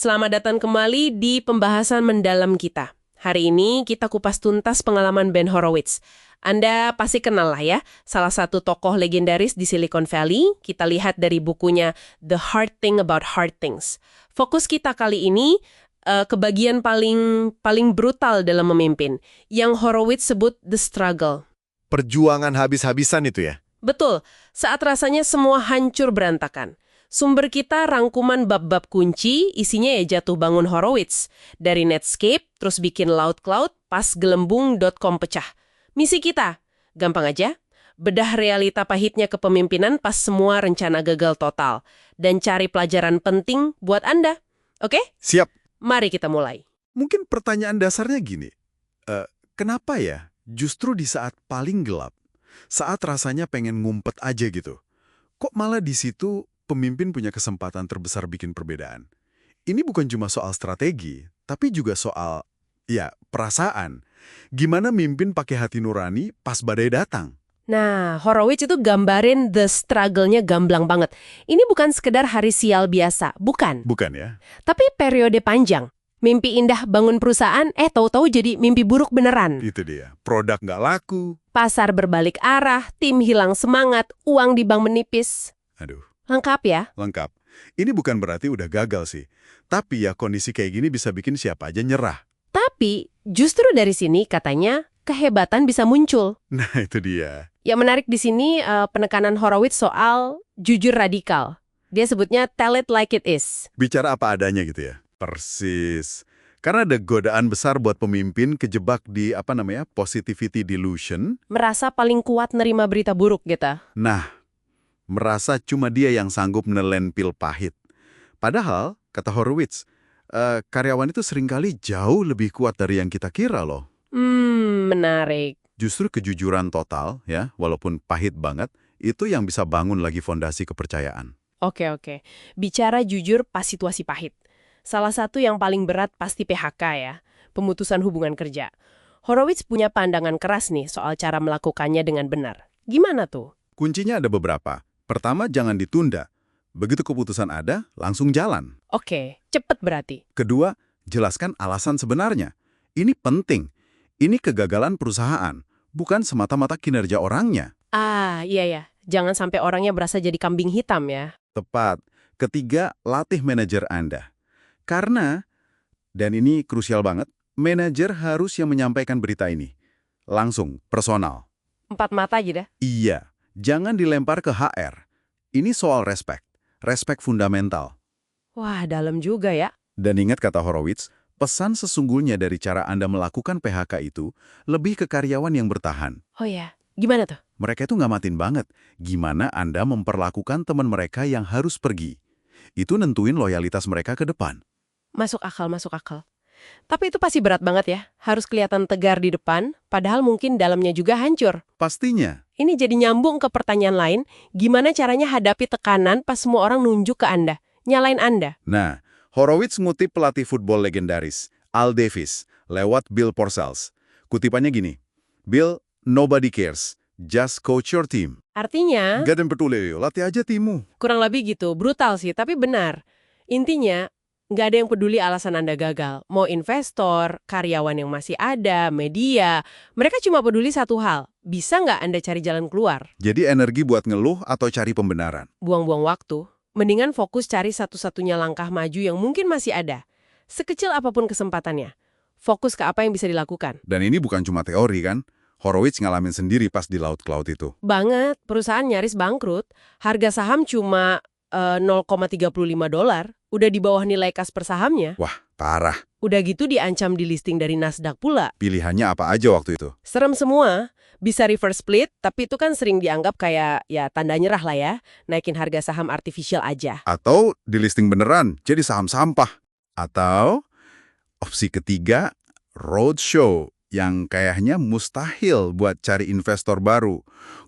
Selamat datang kembali di pembahasan mendalam kita. Hari ini kita kupas tuntas pengalaman Ben Horowitz. Anda pasti kenal lah ya, salah satu tokoh legendaris di Silicon Valley. Kita lihat dari bukunya The Hard Thing About Hard Things. Fokus kita kali ini ke bagian paling brutal dalam memimpin, yang Horowitz sebut the struggle. Perjuangan habis-habisan itu ya? Betul, saat rasanya semua hancur berantakan. Sumber kita rangkuman bab-bab kunci, isinya ya jatuh bangun Horowitz. Dari Netscape, terus bikin LoudCloud, pas gelembung.com pecah. Misi kita, gampang aja, bedah realita pahitnya kepemimpinan pas semua rencana gagal total. Dan cari pelajaran penting buat Anda. Oke? Siap. Mari kita mulai. Mungkin pertanyaan dasarnya gini, kenapa ya justru di saat paling gelap, saat rasanya pengen ngumpet aja gitu, kok malah di situ pemimpin punya kesempatan terbesar bikin perbedaan? Ini bukan cuma soal strategi, tapi juga soal, perasaan. Gimana mimpin pakai hati nurani pas badai datang? Nah, Horowitz itu gambarin the struggle-nya gamblang banget. Ini bukan sekedar hari sial biasa, bukan. Bukan ya? Tapi periode panjang. Mimpi indah bangun perusahaan, tahu-tahu jadi mimpi buruk beneran. Itu dia. Produk nggak laku. Pasar berbalik arah, tim hilang semangat, uang di bank menipis. Aduh. Lengkap ya? Lengkap. Ini bukan berarti udah gagal sih. Tapi ya kondisi kayak gini bisa bikin siapa aja nyerah. Tapi justru dari sini katanya kehebatan bisa muncul. Nah itu dia. Yang menarik di sini penekanan Horowitz soal jujur radikal. Dia sebutnya tell it like it is. Bicara apa adanya gitu ya. Persis. Karena ada godaan besar buat pemimpin kejebak di positivity delusion. Merasa paling kuat nerima berita buruk gitu. Nah, merasa cuma dia yang sanggup nelen pil pahit. Padahal, kata Horowitz, karyawan itu seringkali jauh lebih kuat dari yang kita kira loh. Menarik. Justru kejujuran total, ya, walaupun pahit banget, itu yang bisa bangun lagi fondasi kepercayaan. Oke. Bicara jujur pas situasi pahit. Salah satu yang paling berat pasti PHK ya, pemutusan hubungan kerja. Horowitz punya pandangan keras nih soal cara melakukannya dengan benar. Gimana tuh? Kuncinya ada beberapa. Pertama, jangan ditunda. Begitu keputusan ada, langsung jalan. Oke, cepet berarti. Kedua, jelaskan alasan sebenarnya. Ini penting. Ini kegagalan perusahaan, bukan semata-mata kinerja orangnya. Iya. Jangan sampai orangnya berasa jadi kambing hitam ya. Tepat. Ketiga, latih manajer Anda. Karena, dan ini krusial banget, manajer harus yang menyampaikan berita ini. Langsung, personal. 4 mata aja dah. Iya, jangan dilempar ke HR. Ini soal respect. Respect fundamental. Wah, dalam juga ya. Dan ingat kata Horowitz, pesan sesungguhnya dari cara Anda melakukan PHK itu lebih ke karyawan yang bertahan. Oh ya, gimana tuh? Mereka itu nggak matiin banget. Gimana Anda memperlakukan teman mereka yang harus pergi. Itu nentuin loyalitas mereka ke depan. Masuk akal. Tapi itu pasti berat banget ya. Harus kelihatan tegar di depan, padahal mungkin dalamnya juga hancur. Pastinya. Ini jadi nyambung ke pertanyaan lain, gimana caranya hadapi tekanan pas semua orang nunjuk ke Anda, nyalain Anda? Nah, Horowitz ngutip pelatih football legendaris, Al Davis, lewat Bill Parcells. Kutipannya gini, Bill, nobody cares, just coach your team. Artinya, Gak ada yang peduli, latih aja timmu. kurang lebih gitu, brutal sih, tapi benar. Intinya, nggak ada yang peduli alasan Anda gagal. Mau investor, karyawan yang masih ada, media, mereka cuma peduli satu hal. Bisa nggak Anda cari jalan keluar? Jadi energi buat ngeluh atau cari pembenaran. Buang-buang waktu. Mendingan fokus cari satu-satunya langkah maju yang mungkin masih ada. Sekecil apapun kesempatannya. Fokus ke apa yang bisa dilakukan. Dan ini bukan cuma teori kan? Horowitz ngalamin sendiri pas di LoudCloud itu. Banget, perusahaan nyaris bangkrut. Harga saham cuma $0,35. Udah di bawah nilai kas per sahamnya. Wah, parah. Udah gitu diancam di listing dari Nasdaq pula. Pilihannya apa aja waktu itu? Serem semua. Bisa reverse split, tapi itu kan sering dianggap kayak ya tanda nyerah lah ya. Naikin harga saham artificial aja. Atau di listing beneran, jadi saham sampah. Atau opsi ketiga, roadshow, yang kayaknya mustahil buat cari investor baru.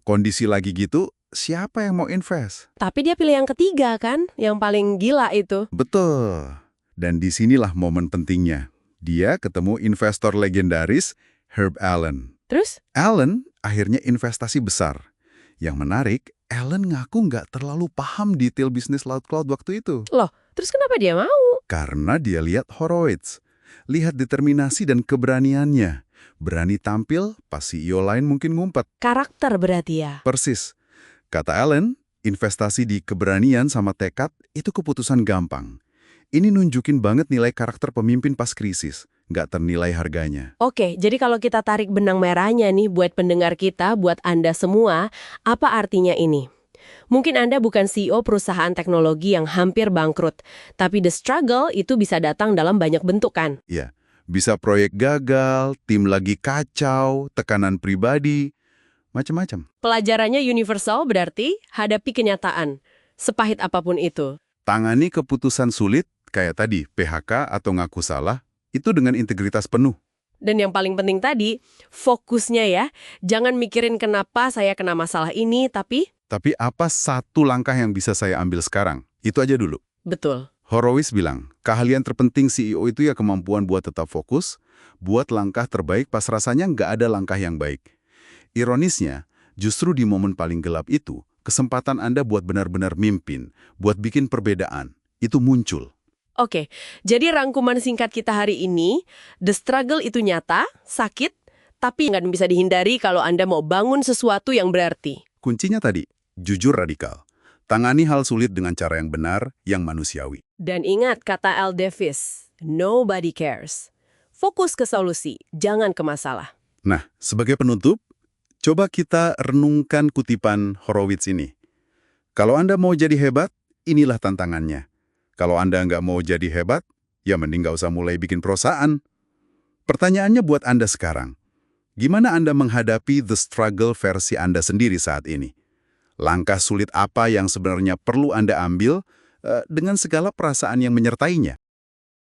Kondisi lagi gitu, siapa yang mau invest? Tapi dia pilih yang ketiga kan, yang paling gila itu. Betul. Dan disinilah momen pentingnya. Dia ketemu investor legendaris, Herb Allen. Terus? Allen akhirnya investasi besar. Yang menarik, Allen ngaku nggak terlalu paham detail bisnis LoudCloud waktu itu. Loh, terus kenapa dia mau? Karena dia lihat Horowitz. Lihat determinasi dan keberaniannya. Berani tampil, pas CEO lain mungkin ngumpet. Karakter berarti ya? Persis. Kata Allen, investasi di keberanian sama tekad itu keputusan gampang. Ini nunjukin banget nilai karakter pemimpin pas krisis. Nggak ternilai harganya. Oke, jadi kalau kita tarik benang merahnya nih buat pendengar kita, buat Anda semua, apa artinya ini? Mungkin Anda bukan CEO perusahaan teknologi yang hampir bangkrut, tapi the struggle itu bisa datang dalam banyak bentuk kan? Ya, bisa proyek gagal, tim lagi kacau, tekanan pribadi, macam-macam. Pelajarannya universal berarti hadapi kenyataan, sepahit apapun itu. Tangani keputusan sulit, kayak tadi, PHK atau ngaku salah, itu dengan integritas penuh. Dan yang paling penting tadi, fokusnya ya, jangan mikirin kenapa saya kena masalah ini, tapi... Tapi apa satu langkah yang bisa saya ambil sekarang? Itu aja dulu. Betul. Horowitz bilang, keahlian terpenting CEO itu ya kemampuan buat tetap fokus, buat langkah terbaik pas rasanya nggak ada langkah yang baik. Ironisnya, justru di momen paling gelap itu, kesempatan Anda buat benar-benar mimpin, buat bikin perbedaan, itu muncul. Oke, jadi rangkuman singkat kita hari ini, the struggle itu nyata, sakit, tapi nggak bisa dihindari kalau Anda mau bangun sesuatu yang berarti. Kuncinya tadi, jujur radikal. Tangani hal sulit dengan cara yang benar, yang manusiawi. Dan ingat kata Al Davis, nobody cares. Fokus ke solusi, jangan ke masalah. Nah, sebagai penutup, coba kita renungkan kutipan Horowitz ini. Kalau Anda mau jadi hebat, inilah tantangannya. Kalau Anda nggak mau jadi hebat, ya mending nggak usah mulai bikin perusahaan. Pertanyaannya buat Anda sekarang. Gimana Anda menghadapi the struggle versi Anda sendiri saat ini? Langkah sulit apa yang sebenarnya perlu Anda ambil dengan segala perasaan yang menyertainya?